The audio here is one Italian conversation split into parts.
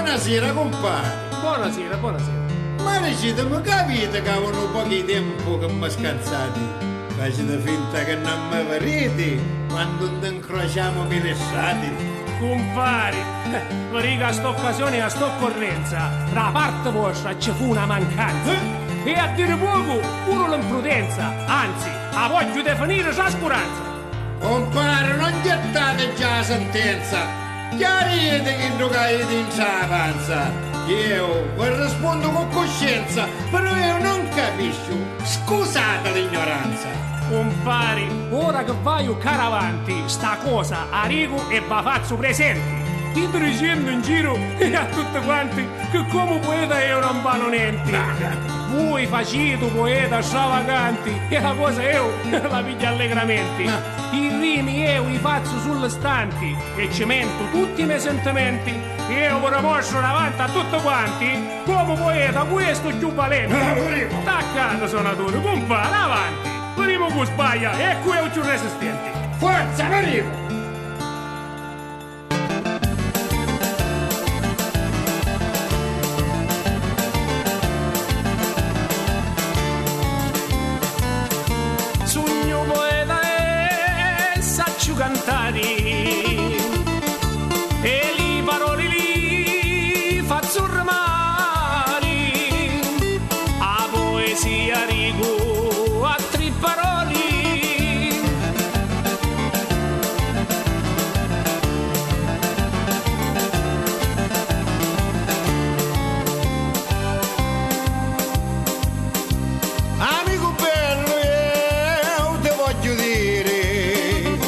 Buonasera, compare. Buonasera. Ma recite, mi capite che avevano un po' di tempo che mi scansate? Facete finta che non mi vedete quando ti incrociamo per le strade. Compari, mi dica a sta occasione e a sta occorrenza, da parte vostra ci fu una mancanza. E a dire poco, pure l'imprudenza, anzi, a voglio definire trascuranza. Compare, non gettate già la sentenza. Chiarite che non caete in la panza. Io vi rispondo con coscienza, però io non capisco. Scusate l'ignoranza. Compari, ora che vai cara avanti, sta cosa a rigo e va faccio presenti. Ti dicendo in giro e a tutti quanti che come poeta io non valo niente. Voi facete poeta stravaganti e la cosa io la piglio allegramente. I rimi io li faccio sulle stanti e cemento tutti i miei sentimenti. Io ve ne mostro davanti a tutti quanti come poeta questo più valente. Taccate suonatore, compare, avanti. Primo che sbaglia e qui è un più resistente. Forza, arrivo! Sogno poeta e saccio cantare e le parole li faccio rimare a poesia rigo a tre parole. Amico bello, io ti voglio dire,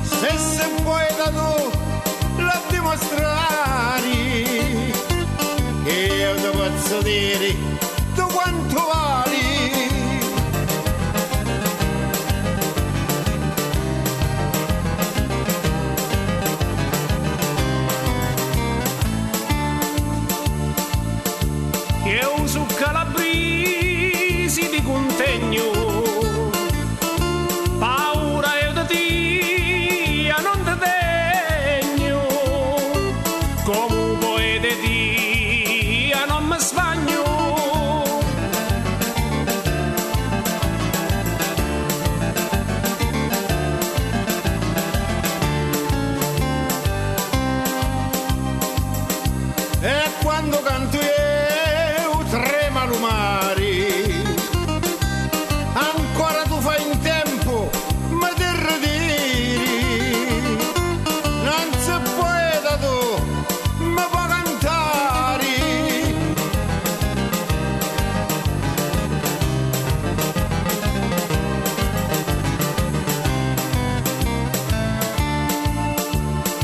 se puoi da tu la dimostrare, che io ti posso dire tu quanto vali. Io su calabrisi di contegno, paura io di ti, non ti degno, come un poeta di non mi sbagno. E quando canto io tremano mari, ancora tu fai in tempo, ma ti ritiri, non si può da tu, ma può cantare.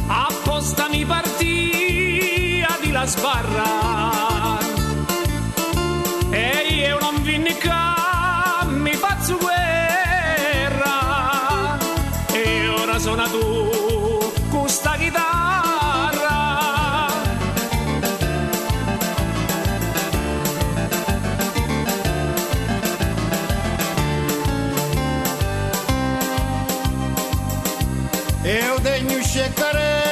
Apposta mi partì a di la sbarra e io non vinni che mi faccio guerra e ora suona tu con sta chitarra. Eu tenho checaré